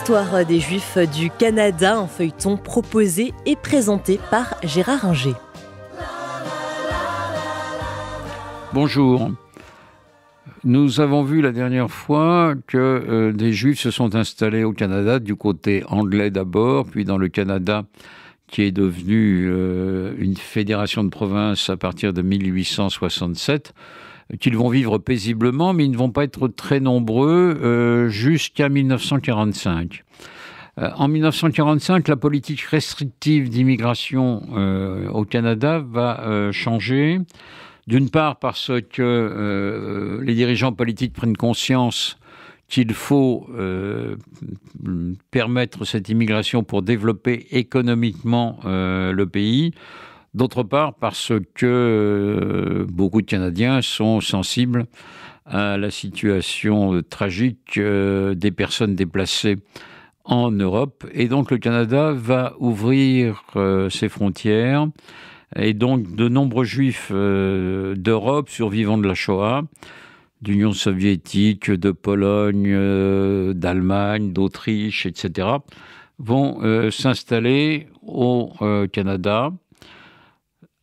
L'histoire des Juifs du Canada, un feuilleton proposé et présenté par Gérard Inger. Bonjour. Nous avons vu la dernière fois que des Juifs se sont installés au Canada, du côté anglais d'abord, puis dans le Canada qui est devenu une fédération de provinces à partir de 1867, qu'ils vont vivre paisiblement, mais ils ne vont pas être très nombreux jusqu'à 1945. En 1945, la politique restrictive d'immigration au Canada va changer. D'une part parce que les dirigeants politiques prennent conscience qu'il faut permettre cette immigration pour développer économiquement le pays. D'autre part parce que beaucoup de Canadiens sont sensibles à la situation tragique des personnes déplacées en Europe. Et donc le Canada va ouvrir ses frontières. Et donc, de nombreux Juifs d'Europe, survivants de la Shoah, d'Union soviétique, de Pologne, d'Allemagne, d'Autriche, etc., vont s'installer au Canada.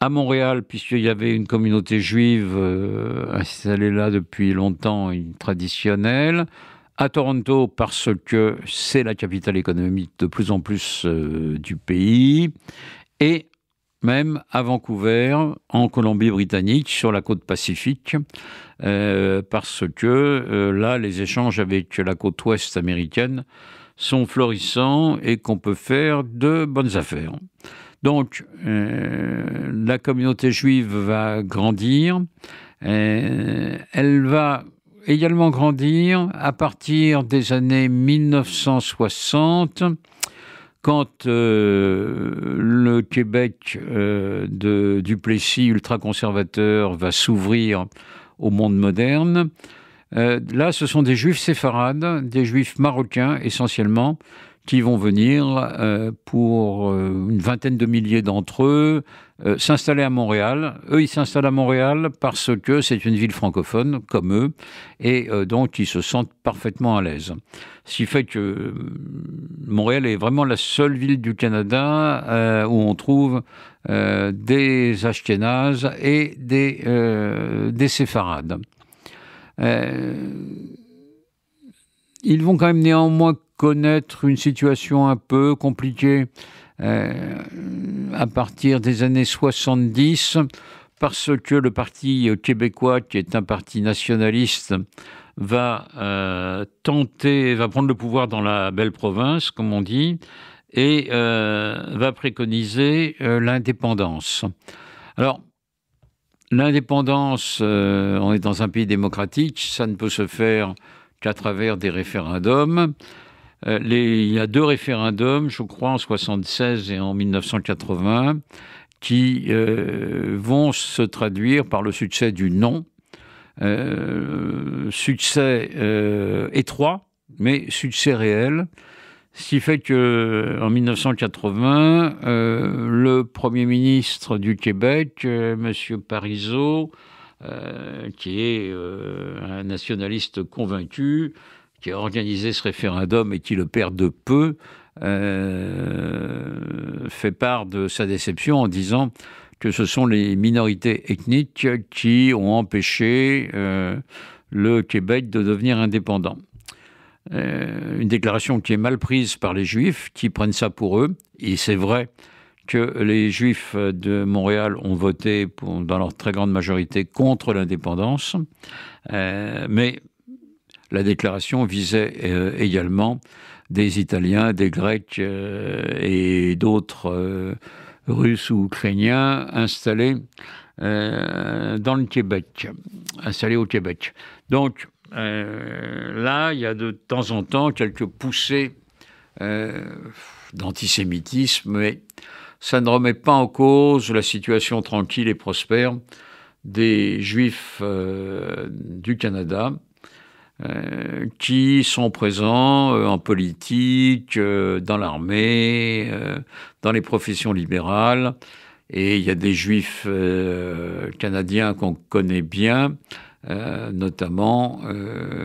À Montréal, puisqu'il y avait une communauté juive installée là depuis longtemps, traditionnelle. À Toronto, parce que c'est la capitale économique de plus en plus du pays. Et même à Vancouver, en Colombie-Britannique, sur la côte Pacifique, parce que là, les échanges avec la côte ouest américaine sont florissants et qu'on peut faire de bonnes affaires. Donc, la communauté juive va grandir. Elle va également grandir à partir des années 1960, quand le Québec de Duplessis, ultra-conservateur, va s'ouvrir au monde moderne. Là, ce sont des juifs séfarades, des juifs marocains essentiellement, qui vont venir pour une vingtaine de milliers d'entre eux s'installer à Montréal. Eux, ils s'installent à Montréal parce que c'est une ville francophone, comme eux, et donc ils se sentent parfaitement à l'aise. Ce qui fait que Montréal est vraiment la seule ville du Canada où on trouve des Ashkénazes et des séfarades. Ils vont quand même néanmoins connaître une situation un peu compliquée à partir des années 70, parce que le Parti québécois, qui est un parti nationaliste, va prendre le pouvoir dans la belle province, comme on dit, et va préconiser l'indépendance. Alors, l'indépendance, on est dans un pays démocratique, ça ne peut se faire qu'à travers des référendums. Il y a 2 référendums, je crois, en 1976 et en 1980, qui vont se traduire par le succès du non. Succès étroit, mais succès réel. Ce qui fait qu'en 1980, le Premier ministre du Québec, M. Parizeau, qui est un nationaliste convaincu, qui a organisé ce référendum et qui le perd de peu, fait part de sa déception en disant que ce sont les minorités ethniques qui ont empêché le Québec de devenir indépendant. Une déclaration qui est mal prise par les Juifs, qui prennent ça pour eux. Et c'est vrai que les Juifs de Montréal ont voté, dans leur très grande majorité, contre l'indépendance. Mais la déclaration visait également des Italiens, des Grecs et d'autres Russes ou Ukrainiens installés dans le Québec, installés au Québec. Donc là, il y a de temps en temps quelques poussées d'antisémitisme, mais ça ne remet pas en cause la situation tranquille et prospère des Juifs du Canada, qui sont présents en politique, dans l'armée, dans les professions libérales. Et il y a des Juifs canadiens qu'on connaît bien, notamment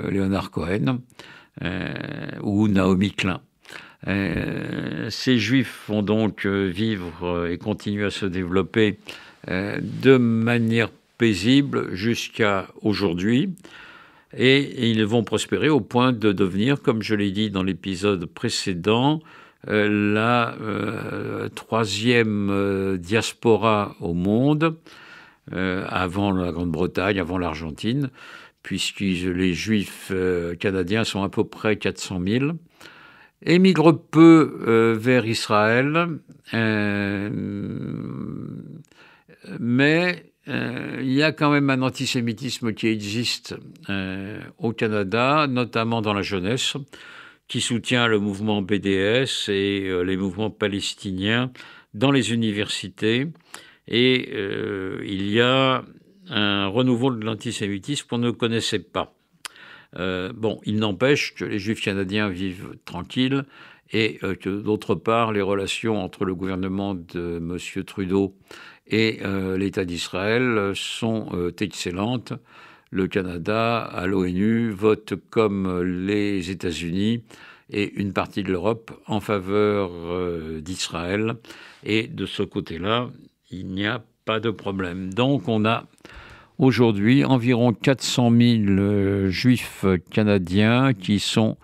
Leonard Cohen ou Naomi Klein. Ces Juifs vont donc vivre et continuer à se développer de manière paisible jusqu'à aujourd'hui. Et ils vont prospérer au point de devenir, comme je l'ai dit dans l'épisode précédent, la troisième diaspora au monde, avant la Grande-Bretagne, avant l'Argentine, puisque les Juifs canadiens sont à peu près 400 000, émigrent peu vers Israël, mais il y a quand même un antisémitisme qui existe au Canada, notamment dans la jeunesse, qui soutient le mouvement BDS et les mouvements palestiniens dans les universités. Et il y a un renouveau de l'antisémitisme qu'on ne connaissait pas. Il n'empêche que les Juifs canadiens vivent tranquilles et que d'autre part, les relations entre le gouvernement de M. Trudeau et l'État d'Israël sont excellentes. Le Canada, à l'ONU, vote comme les États-Unis et une partie de l'Europe en faveur d'Israël. Et de ce côté-là, il n'y a pas de problème. Donc on a aujourd'hui environ 400 000 Juifs canadiens qui sont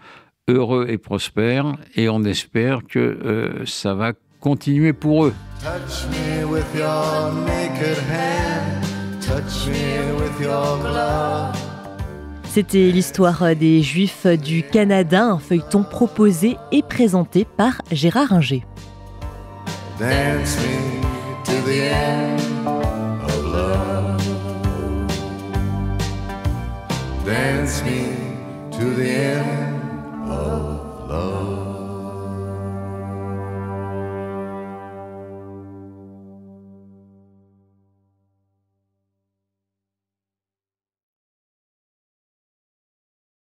heureux et prospères, et on espère que ça va continuer pour eux. Touch me with your naked hand, touch me with your glove. C'était l'histoire des Juifs du Canada, un feuilleton proposé et présenté par Gérard Inger. Dance me to the end of love. Dance me to the end of love.